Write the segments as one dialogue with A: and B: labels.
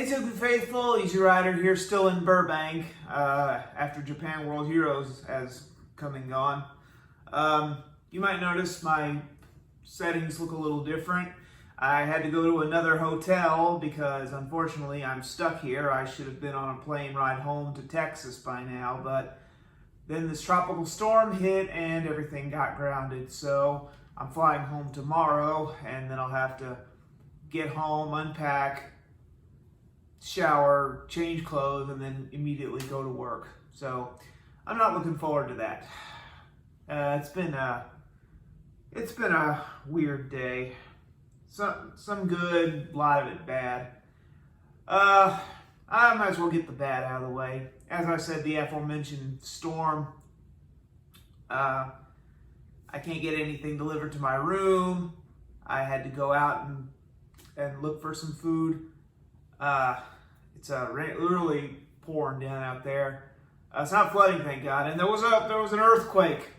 A: Hey Toku Faithful, Easy Rider here, still in Burbank after Japan World Heroes has come and gone. You might notice my settings look a little different. I had to go to another hotel because unfortunately I'm stuck here. I should have been on a plane ride home to Texas by now, but then this tropical storm hit and everything got grounded. So I'm flying home tomorrow and then I'll have to get home, unpack, shower, change clothes, and then immediately go to work. So I'm not looking forward to that. It's been a weird day. Some good, a lot of it bad. I might as well get the bad out of the way. As I said, the aforementioned storm. I can't get anything delivered to my room. I had to go out and look for some food. It's literally pouring down out there. It's not flooding, thank God. And there was an earthquake.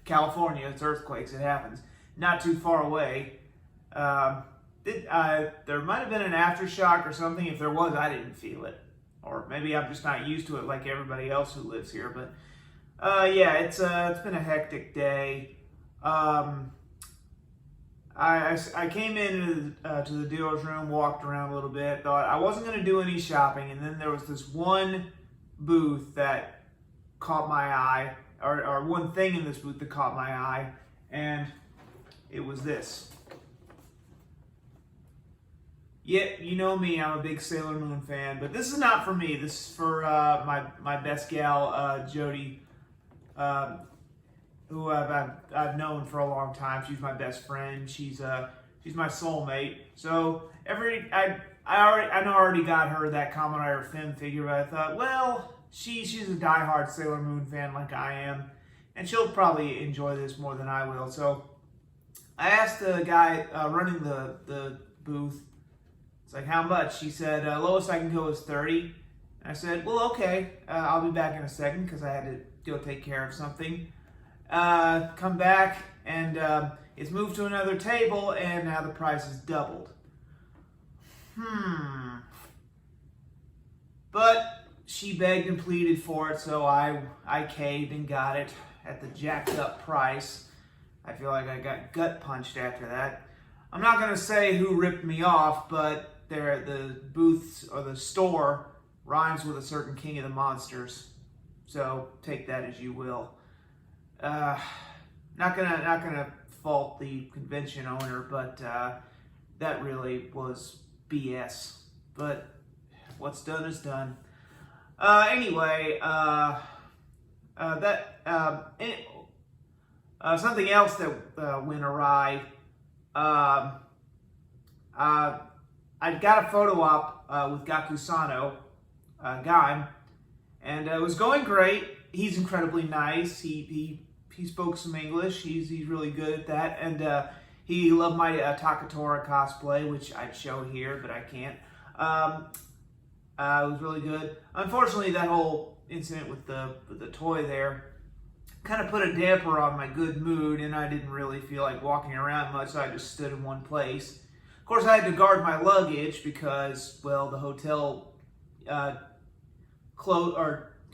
A: California, it's earthquakes. It happens. Not too far away. There might have been an aftershock or something. If there was, I didn't feel it, or maybe I'm just not used to it like everybody else who lives here. But yeah, it's been a hectic day. I came in to the dealer's room, walked around a little bit, thought I wasn't going to do any shopping, and then there was this one booth that caught my eye, or one thing in this booth that caught my eye, and it was this. Yeah, you know me, I'm a big Sailor Moon fan, but this is not for me. This is for my best gal, Jody, who I've known for a long time. She's my best friend. She's my soulmate. So I already got her that Kamen Rider Femme figure, but I thought, well, she's a diehard Sailor Moon fan like I am, and she'll probably enjoy this more than I will. So I asked the guy running the booth, it's like, how much? She said, lowest I can go is 30. And I said, well, okay, I'll be back in a second because I had to go take care of something. Come back, and it's moved to another table, and now the price is doubled. But she begged and pleaded for it, so I caved and got it at the jacked up price. I feel like I got gut punched after that. I'm not going to say who ripped me off, but the booths or the store rhymes with a certain king of the monsters. So take that as you will. Not gonna fault the convention owner, but that really was BS. But what's done is done. Anyway, something else that went awry. I got a photo op with Gaku Sano, Gaim, and it was going great. He's incredibly nice. He spoke some English. He's really good at that, and he loved my Takatora cosplay, which I'd show here, but I can't. It was really good. Unfortunately, that whole incident with the toy there kind of put a damper on my good mood, and I didn't really feel like walking around much, so I just stood in one place. Of course, I had to guard my luggage because, well, the hotel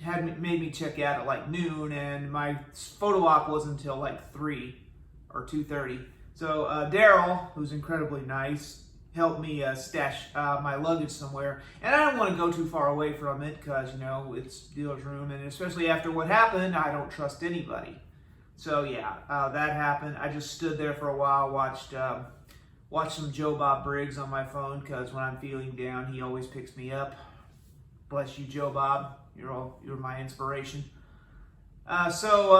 A: had made me check out at like noon, and my photo op was until like 3 or 2:30. So Darryl, who's incredibly nice, helped me stash my luggage somewhere, and I don't want to go too far away from it because, you know, it's dealer's room, and especially after what happened, I don't trust anybody. So yeah, that happened. I just stood there for a while, watched some Joe Bob Briggs on my phone, because when I'm feeling down, he always picks me up. Bless you, Joe Bob. You're my inspiration. So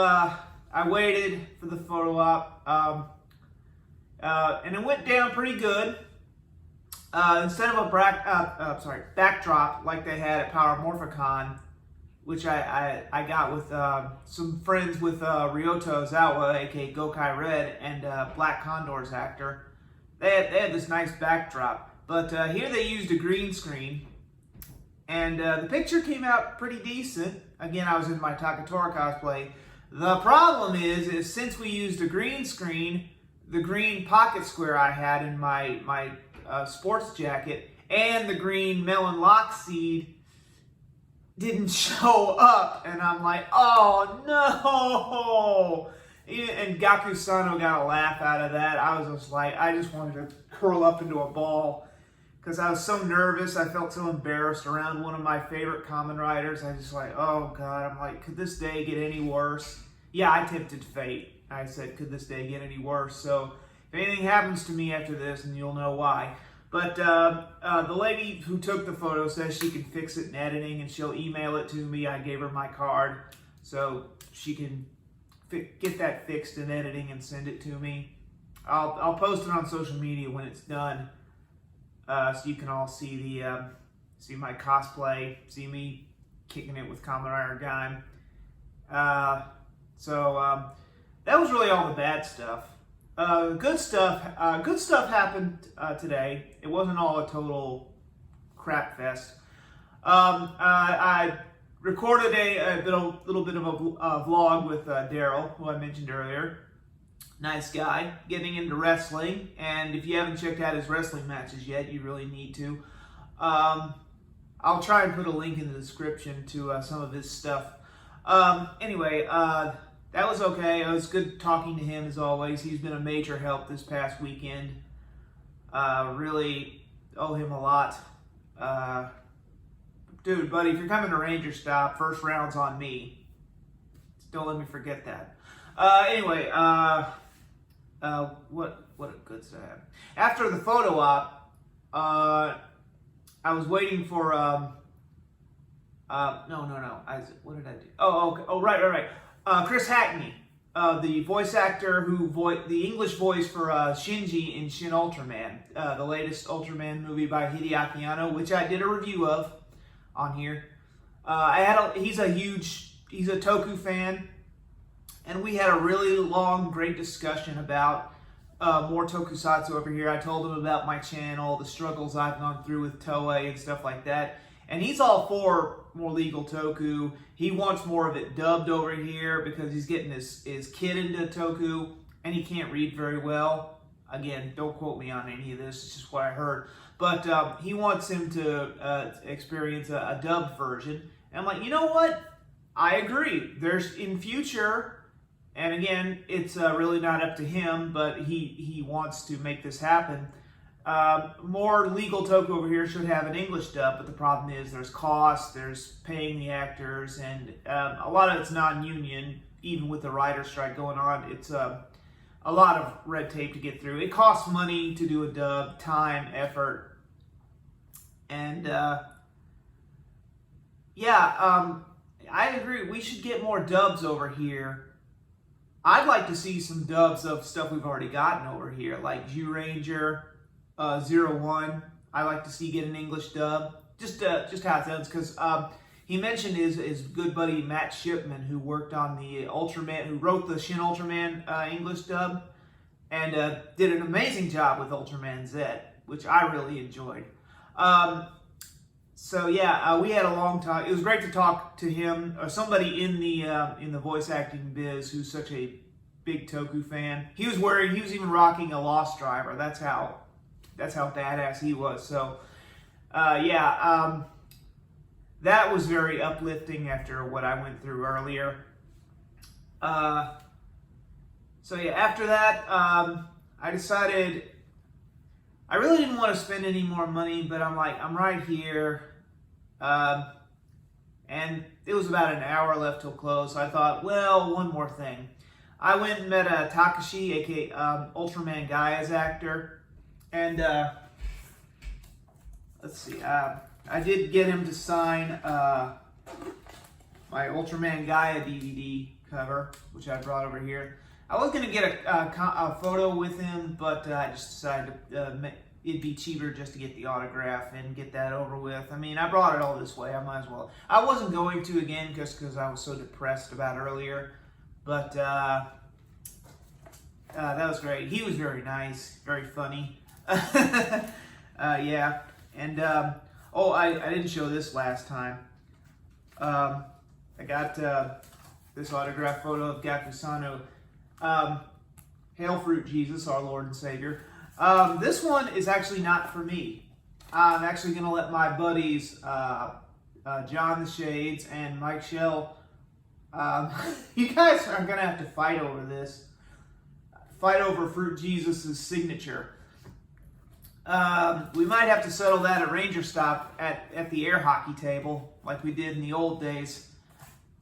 A: I waited for the photo op, and it went down pretty good. Instead of a backdrop like they had at Power Morphicon, which I got with some friends with Ryota Ozawa, aka Gokai Red, and Black Condor's actor. They had this nice backdrop, but here they used a green screen. And the picture came out pretty decent. Again, I was in my Takatora cosplay. The problem is since we used a green screen, the green pocket square I had in my sports jacket and the green melon lock seed didn't show up, and I'm like, oh no! And Gaku Sano got a laugh out of that. I was just like, I just wanted to curl up into a ball because I was so nervous. I felt so embarrassed around one of my favorite Kamen Riders. I just like, oh God, I'm like, could this day get any worse? Yeah, I tempted fate. I said, could this day get any worse? So if anything happens to me after this, and you'll know why. But the lady who took the photo says she can fix it in editing, and she'll email it to me. I gave her my card, so she can get that fixed in editing and send it to me. I'll post it on social media when it's done, so you can all see see my cosplay, see me kicking it with Kamen Rider Gaim. So that was really all the bad stuff. Good stuff happened today. It wasn't all a total crap fest. I recorded a little bit of a vlog with Darryl, who I mentioned earlier. Nice guy, getting into wrestling, and if you haven't checked out his wrestling matches yet, you really need to. I'll try and put a link in the description to some of his stuff. Anyway, that was okay. It was good talking to him as always. He's been a major help this past weekend. Really owe him a lot. Dude, buddy, if you're coming to Ranger Stop, first round's on me. Don't let me forget that. Anyway, what a good time. After the photo op, I was waiting for no. What did I do? Oh, okay. Oh, right. Chris Hackney, the voice actor who the English voice for Shinji in Shin Ultraman, the latest Ultraman movie by Hideaki Anno, which I did a review of on here. He's a Toku fan, and we had a really long, great discussion about more tokusatsu over here. I told him about my channel, the struggles I've gone through with Toei and stuff like that. And he's all for more legal toku. He wants more of it dubbed over here because he's getting his kid into toku, and he can't read very well. Again, don't quote me on any of this. It's just what I heard. But he wants him to experience a dubbed version. And I'm like, you know what? I agree. There's in future, and again, it's really not up to him, but he wants to make this happen. More legal toku over here should have an English dub, but the problem is there's cost, there's paying the actors, and a lot of it's non-union, even with the writer strike going on. It's a lot of red tape to get through. It costs money to do a dub, time, effort, and I agree. We should get more dubs over here. I'd like to see some dubs of stuff we've already gotten over here, like Zyuranger, 01. I like to see get an English dub, just how it sounds, because he mentioned his good buddy Matt Shipman, who worked on the Ultraman, who wrote the Shin Ultraman English dub, and did an amazing job with Ultraman Z, which I really enjoyed. So yeah, we had a long talk. It was great to talk to him, or somebody in the voice acting biz who's such a big Toku fan. He was even rocking a Lost Driver. That's how badass he was. So that was very uplifting after what I went through earlier. So yeah, after that, I decided I really didn't want to spend any more money, but I'm like, I'm right here. And it was about an hour left till close. So I thought, well, one more thing. I went and met Takashi, aka Ultraman Gaia's actor. And let's see, I did get him to sign my Ultraman Gaia DVD cover, which I brought over here. I was going to get a photo with him, but I just decided it'd be cheaper just to get the autograph and get that over with. I mean, I brought it all this way. I might as well. I wasn't going to again just because I was so depressed about earlier, but that was great. He was very nice, very funny. Yeah, and I didn't show this last time. I got this autograph photo of Gaku Sano. Hail Fruit Jesus, our Lord and Savior. This one is actually not for me. I'm actually going to let my buddies, John the Shades and Mike Shell, you guys are going to have to fight over this. Fight over Fruit Jesus' signature. We might have to settle that at Ranger Stop at the air hockey table, like we did in the old days.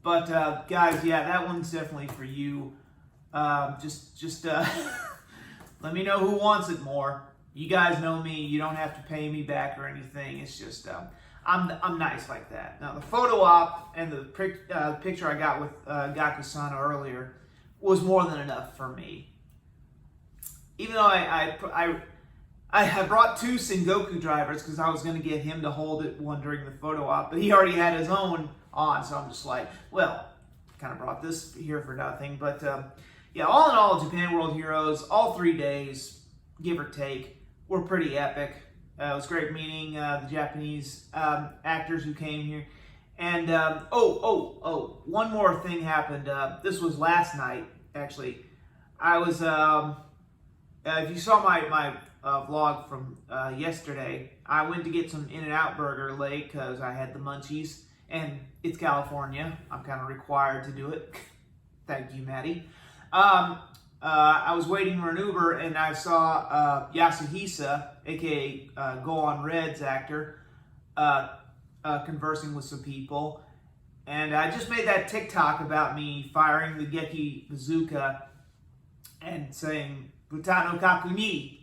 A: But guys, yeah, that one's definitely for you. Just let me know who wants it more. You guys know me. You don't have to pay me back or anything. It's just I'm nice like that. Now the photo op and the picture I got with Gaku-sana earlier was more than enough for me. Even though I brought 2 Sengoku drivers because I was going to get him to hold it one during the photo op, but he already had his own on, so I'm just like, well, kind of brought this here for nothing. But yeah, all in all, Japan World Heroes, all 3 days, give or take, were pretty epic. It was great meeting the Japanese actors who came here. And, one more thing happened. This was last night, actually. I was, if you saw my vlog from yesterday, I went to get some In-N-Out burger late because I had the munchies. And it's California. I'm kind of required to do it. Thank you, Maddie. I was waiting for an Uber, and I saw Yasuhisa, a.k.a. Go On Red's actor, conversing with some people. And I just made that TikTok about me firing the Geki Bazooka and saying, Butano Kakuni.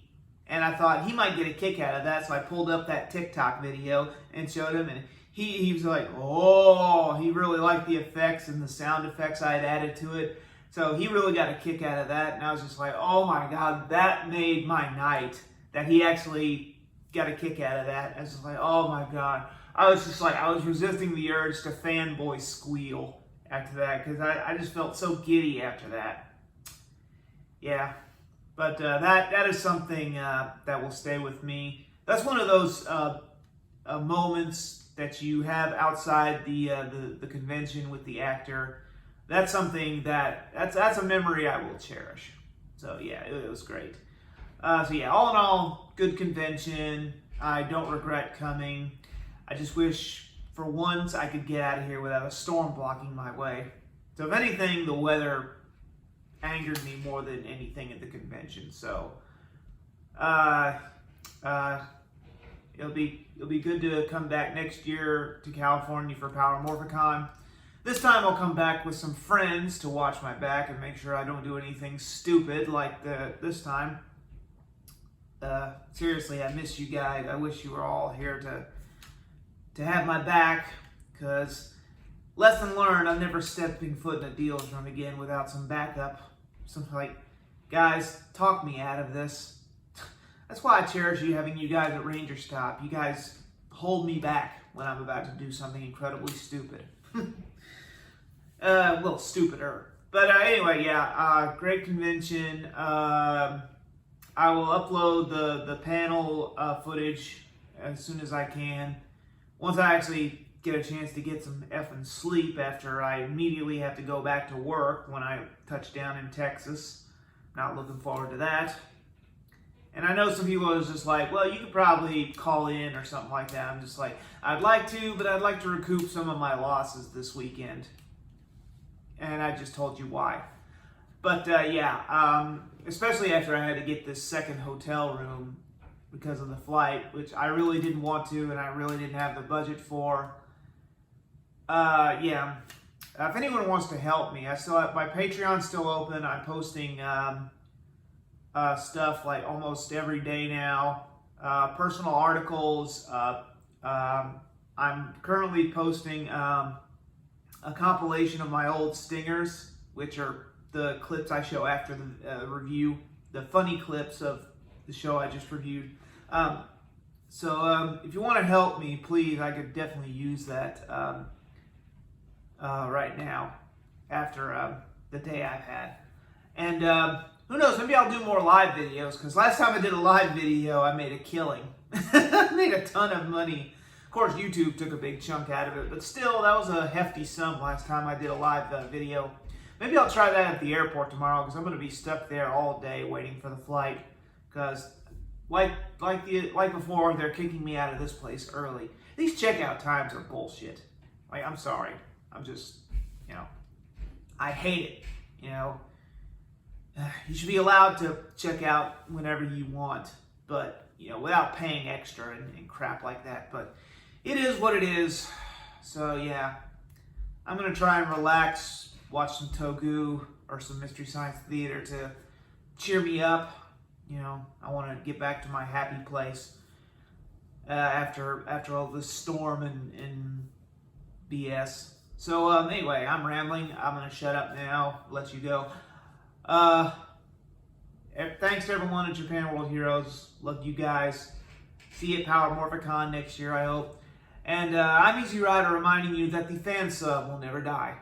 A: And I thought he might get a kick out of that, so I pulled up that TikTok video and showed him, and he was like, oh, he really liked the effects and the sound effects I had added to it. So he really got a kick out of that, and I was just like, oh my God, that made my night, that he actually got a kick out of that. I was just like, oh my God. I was resisting the urge to fanboy squeal after that, because I just felt so giddy after that. Yeah, but that is something that will stay with me. That's one of those moments that you have outside the convention with the actor. That's something that's a memory I will cherish. So yeah, it was great. So yeah, all in all, good convention. I don't regret coming. I just wish for once I could get out of here without a storm blocking my way. So if anything, the weather angered me more than anything at the convention. So it'll be good to come back next year to California for Power Morphicon. This time I'll come back with some friends to watch my back and make sure I don't do anything stupid like this time. Seriously, I miss you guys. I wish you were all here to have my back, because lesson learned, I'm never stepping foot in a dealer's room again without some backup. Something like, guys, talk me out of this. That's why I cherish having you guys at Ranger Stop. You guys hold me back when I'm about to do something incredibly stupid. Well, stupider. But anyway, yeah, great convention. I will upload the panel footage as soon as I can. Once I actually get a chance to get some effing sleep after I immediately have to go back to work when I touch down in Texas. Not looking forward to that. And I know some people are just like, well, you could probably call in or something like that. I'm just like, I'd like to, but I'd like to recoup some of my losses this weekend. And I just told you why. But yeah, especially after I had to get this second hotel room because of the flight, which I really didn't want to and I really didn't have the budget for. Yeah, if anyone wants to help me, my Patreon's still open. I'm posting stuff like almost every day now. Personal articles. I'm currently posting a compilation of my old stingers, which are the clips I show after the review, the funny clips of the show I just reviewed. So if you want to help me, please, I could definitely use that right now after the day I've had. And who knows, maybe I'll do more live videos, because last time I did a live video, I made a killing. I made a ton of money. Of course, YouTube took a big chunk out of it, but still, that was a hefty sum last time I did a live video. Maybe I'll try that at the airport tomorrow, because I'm going to be stuck there all day waiting for the flight, because like before, they're kicking me out of this place early. These checkout times are bullshit. Like, I'm sorry. I'm just, I hate it. You should be allowed to check out whenever you want, but, without paying extra and crap like that. But it is what it is. So, yeah. I'm going to try and relax, watch some Togu or some Mystery Science Theater to cheer me up. I want to get back to my happy place after all this storm and BS. So anyway, I'm rambling. I'm going to shut up now, let you go. Thanks to everyone at Japan World Heroes. Love you guys. See you at Power Morphicon next year, I hope. And I'm Easy Rider reminding you that the fan sub will never die.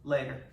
A: Later.